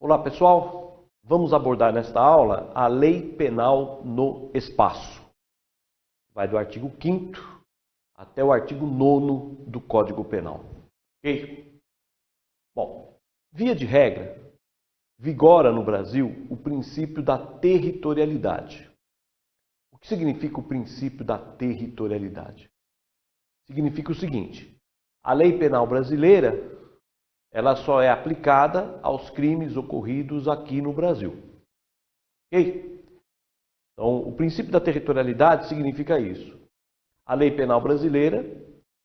Olá pessoal, vamos abordar nesta aula a lei penal no espaço. Vai do artigo 5º até o artigo 9º do Código Penal. Ok? Bom, via de regra, vigora no Brasil o princípio da territorialidade. O que significa o princípio da territorialidade? Significa o seguinte: a lei penal brasileira ela só é aplicada aos crimes ocorridos aqui no Brasil. Ok? Então, o princípio da territorialidade significa isso. A lei penal brasileira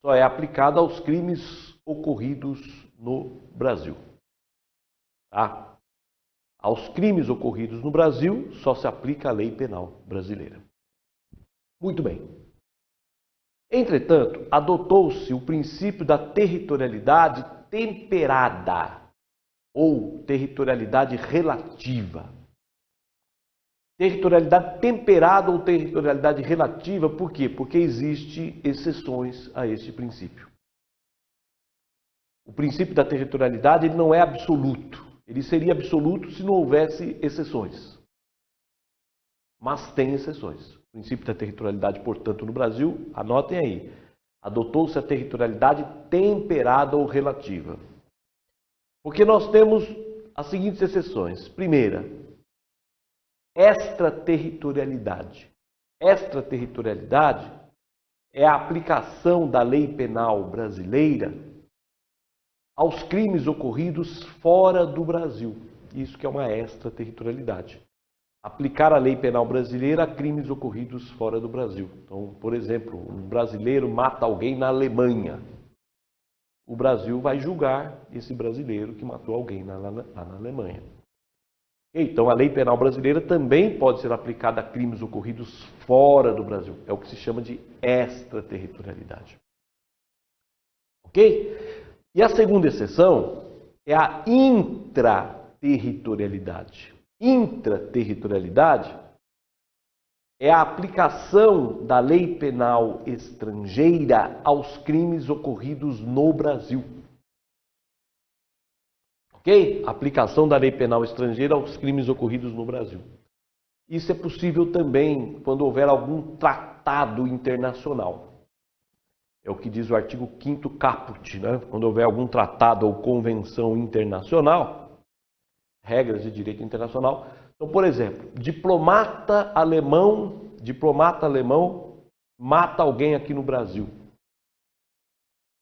só é aplicada aos crimes ocorridos no Brasil. Tá? Aos crimes ocorridos no Brasil só se aplica a lei penal brasileira. Muito bem. Entretanto, adotou-se o princípio da territorialidade temperada ou territorialidade relativa. Territorialidade temperada ou territorialidade relativa, por quê? Porque existem exceções a este princípio. O princípio da territorialidade ele não é absoluto. Ele seria absoluto se não houvesse exceções. Mas tem exceções. O princípio da territorialidade, portanto, no Brasil, anotem aí, adotou-se a territorialidade temperada ou relativa. Porque nós temos as seguintes exceções. Primeira, extraterritorialidade. Extraterritorialidade é a aplicação da lei penal brasileira aos crimes ocorridos fora do Brasil. Isso que é uma extraterritorialidade. Aplicar a lei penal brasileira a crimes ocorridos fora do Brasil. Então, por exemplo, um brasileiro mata alguém na Alemanha. O Brasil vai julgar esse brasileiro que matou alguém lá na Alemanha. Então, a lei penal brasileira também pode ser aplicada a crimes ocorridos fora do Brasil. É o que se chama de extraterritorialidade. Ok? E a segunda exceção é a intraterritorialidade. Intraterritorialidade é a aplicação da lei penal estrangeira aos crimes ocorridos no Brasil. Ok? Aplicação da lei penal estrangeira aos crimes ocorridos no Brasil. Isso é possível também quando houver algum tratado internacional. É o que diz o artigo 5º caput, né? Quando houver algum tratado ou convenção internacional, regras de direito internacional. Então, por exemplo, diplomata alemão mata alguém aqui no Brasil.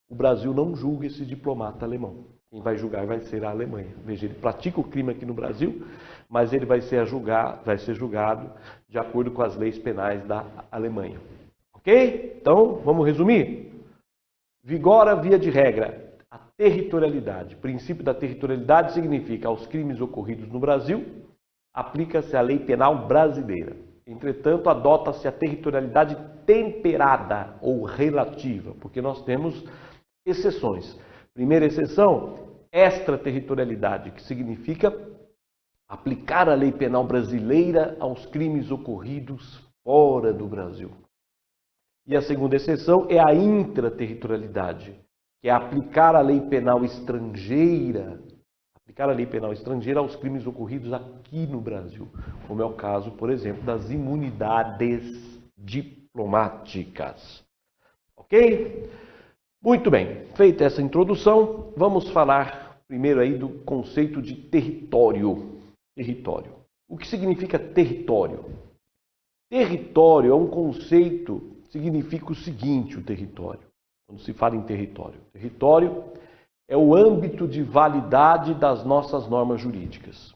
O Brasil não julga esse diplomata alemão. Quem vai julgar vai ser a Alemanha. Veja, ele pratica o crime aqui no Brasil, mas ele vai ser julgado de acordo com as leis penais da Alemanha. Ok? Então, vamos resumir? Vigora, via de regra, a territorialidade. O princípio da territorialidade significa aos crimes ocorridos no Brasil, aplica-se a lei penal brasileira. Entretanto, adota-se a territorialidade temperada ou relativa, porque nós temos exceções. Primeira exceção, extraterritorialidade, que significa aplicar a lei penal brasileira aos crimes ocorridos fora do Brasil. E a segunda exceção é a intraterritorialidade, que é aplicar a lei penal estrangeira, aos crimes ocorridos aqui no Brasil, como é o caso, por exemplo, das imunidades diplomáticas. Ok? Muito bem, feita essa introdução, vamos falar primeiro aí do conceito de território. Território. O que significa território? Território é um conceito, significa o seguinte, o território. Quando se fala em território. Território é o âmbito de validade das nossas normas jurídicas.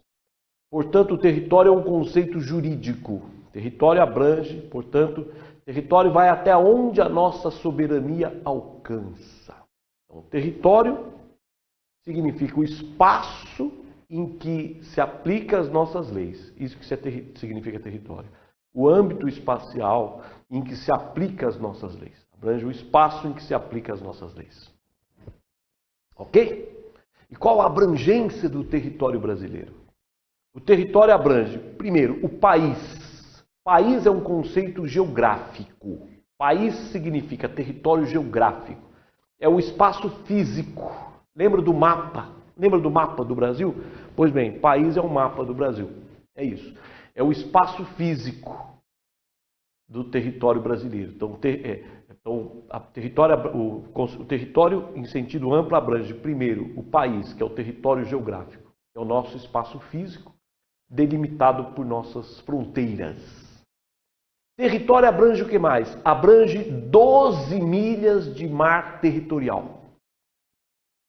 Portanto, o território é um conceito jurídico. Território abrange, portanto, território vai até onde a nossa soberania alcança. Então, território significa o espaço em que se aplicam as nossas leis. Isso que significa território. O âmbito espacial em que se aplicam as nossas leis. Abrange o espaço em que se aplicam as nossas leis. Ok? E qual a abrangência do território brasileiro? O território abrange, primeiro, o país. País é um conceito geográfico. País significa território geográfico. É o espaço físico. Lembra do mapa? Lembra do mapa do Brasil? Pois bem, país é o mapa do Brasil. É isso. É o espaço físico do território brasileiro. Então, o território em sentido amplo abrange, primeiro, o país, que é o território geográfico, que é o nosso espaço físico, delimitado por nossas fronteiras. Território abrange o que mais? Abrange 12 milhas de mar territorial.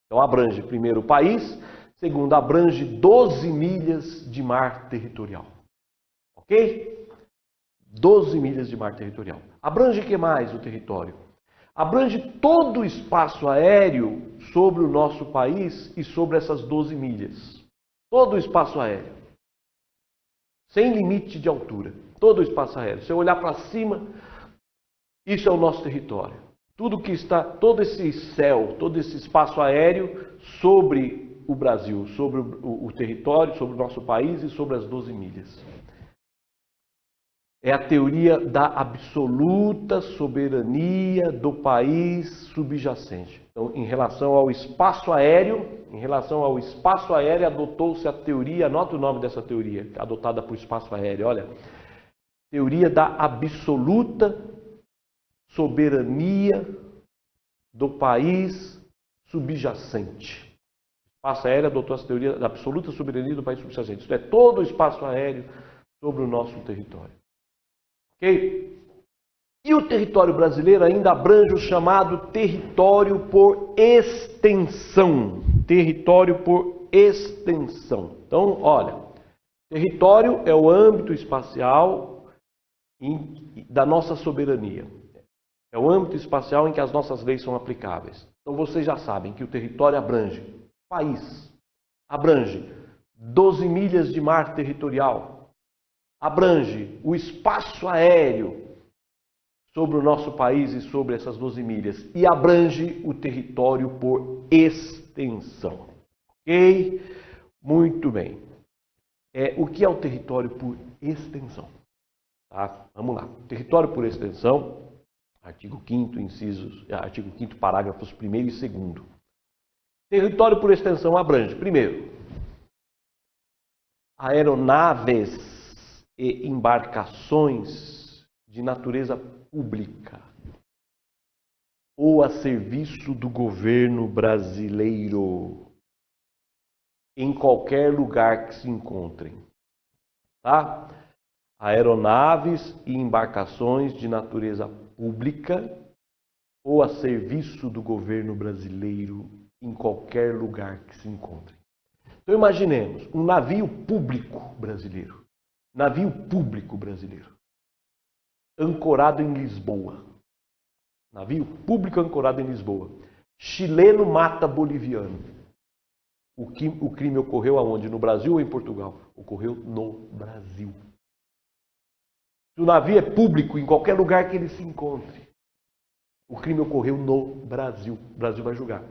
Então, abrange, primeiro, o país, segundo, abrange 12 milhas de mar territorial. Ok? 12 milhas de mar territorial. Abrange o que mais o território? Abrange todo o espaço aéreo sobre o nosso país e sobre essas 12 milhas. Todo o espaço aéreo. Sem limite de altura. Todo o espaço aéreo. Se eu olhar para cima, isso é o nosso território. Tudo que está, todo esse céu, todo esse espaço aéreo sobre o Brasil, sobre o território, sobre o nosso país e sobre as 12 milhas. É a teoria da absoluta soberania do país subjacente. Então, em relação ao espaço aéreo, adotou-se a teoria, anota o nome dessa teoria, adotada por espaço aéreo, olha. Teoria da absoluta soberania do país subjacente. O espaço aéreo adotou essa teoria da absoluta soberania do país subjacente. Isso é todo o espaço aéreo sobre o nosso território. Ok? E o território brasileiro ainda abrange o chamado território por extensão. Território por extensão. Então, olha, território é o âmbito espacial da nossa soberania. É o âmbito espacial em que as nossas leis são aplicáveis. Então vocês já sabem que o território abrange país, abrange 12 milhas de mar territorial, abrange o espaço aéreo sobre o nosso país e sobre essas 12 milhas e abrange o território por extensão. Ok? Muito bem. O que é o território por extensão? Tá? Vamos lá. Território por extensão, artigo 5º, parágrafos 1º e 2º. Território por extensão abrange, primeiro, aeronaves e embarcações de natureza pública ou a serviço do governo brasileiro em qualquer lugar que se encontrem. Tá? Aeronaves e embarcações de natureza pública ou a serviço do governo brasileiro em qualquer lugar que se encontre. Então imaginemos um navio público brasileiro. Navio público brasileiro. Ancorado em Lisboa. Navio público ancorado em Lisboa. Chileno mata boliviano. O crime ocorreu aonde? No Brasil ou em Portugal? Ocorreu no Brasil. Se o navio é público em qualquer lugar que ele se encontre, o crime ocorreu no Brasil. O Brasil vai julgar.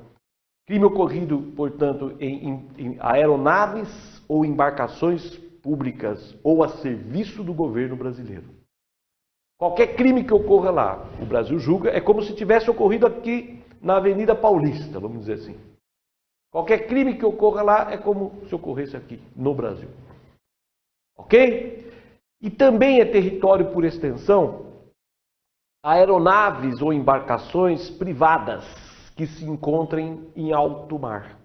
Crime ocorrido, portanto, em aeronaves ou embarcações públicas ou a serviço do governo brasileiro. Qualquer crime que ocorra lá, o Brasil julga, é como se tivesse ocorrido aqui na Avenida Paulista, vamos dizer assim. Qualquer crime que ocorra lá é como se ocorresse aqui no Brasil. Ok? E também é território por extensão aeronaves ou embarcações privadas que se encontrem em alto mar.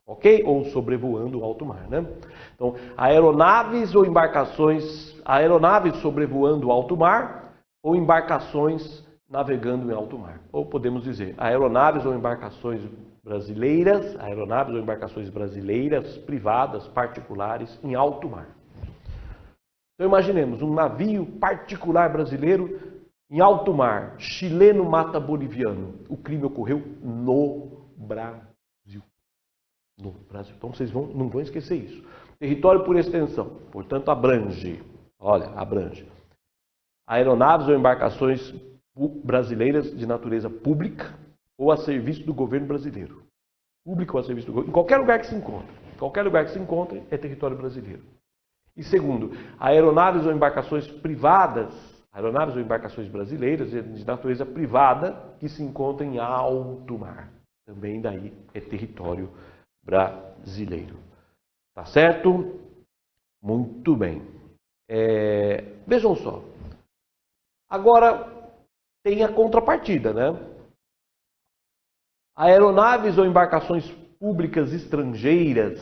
Ok? Ou sobrevoando o alto mar, né? Então, aeronaves ou embarcações, aeronaves sobrevoando o alto mar ou embarcações navegando em alto mar. Ou podemos dizer, aeronaves ou embarcações brasileiras, privadas, particulares, em alto mar. Então imaginemos um navio particular brasileiro em alto mar, chileno mata boliviano. O crime ocorreu no Brasil. No Brasil. Então vocês não vão esquecer isso. Território por extensão, portanto abrange, aeronaves ou embarcações brasileiras de natureza pública ou a serviço do governo brasileiro. Público ou a serviço do governo, em qualquer lugar que se encontre, é território brasileiro. E segundo, aeronaves ou embarcações privadas, aeronaves ou embarcações brasileiras de natureza privada que se encontrem em alto mar. Também daí é território brasileiro. Tá certo? Muito bem. Vejam só. Agora tem a contrapartida, né? Aeronaves ou embarcações públicas estrangeiras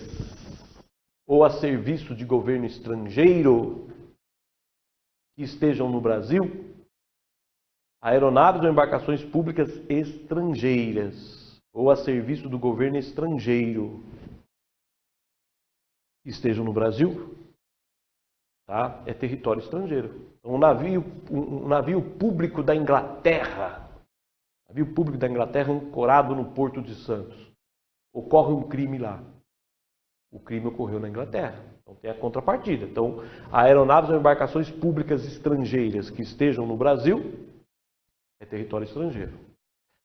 ou a serviço de governo estrangeiro que estejam no Brasil. Aeronaves ou embarcações públicas estrangeiras ou a serviço do governo estrangeiro que estejam no Brasil, tá? É território estrangeiro. Então, um navio público da Inglaterra, ancorado no Porto de Santos, ocorre um crime lá. O crime ocorreu na Inglaterra. Então tem a contrapartida. Então, aeronaves ou embarcações públicas estrangeiras que estejam no Brasil é território estrangeiro.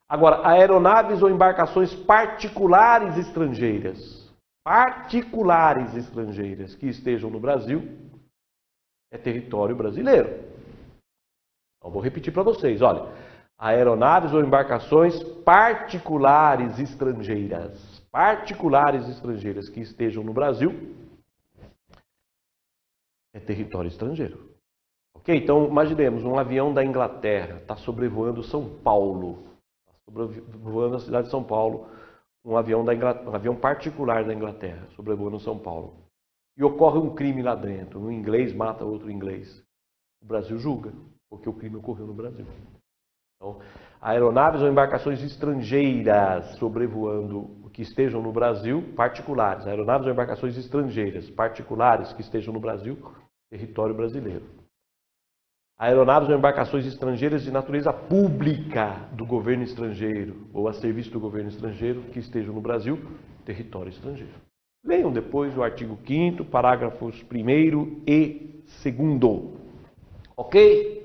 Agora, aeronaves ou embarcações particulares estrangeiras que estejam no Brasil é território brasileiro. Então, vou repetir para vocês, olha. Aeronaves ou embarcações particulares estrangeiras que estejam no Brasil é território estrangeiro. Ok? Então, imaginemos um avião da Inglaterra está sobrevoando São Paulo, está sobrevoando a cidade de São Paulo, um avião particular da Inglaterra sobrevoando São Paulo. E ocorre um crime lá dentro, um inglês mata outro inglês. O Brasil julga, porque o crime ocorreu no Brasil. Então, aeronaves ou embarcações estrangeiras sobrevoando que estejam no Brasil, particulares. Aeronaves ou embarcações estrangeiras, particulares que estejam no Brasil, território brasileiro. Aeronaves ou embarcações estrangeiras de natureza pública do governo estrangeiro ou a serviço do governo estrangeiro que estejam no Brasil, território estrangeiro. Leiam depois o artigo 5º, parágrafos 1º e 2º. Ok?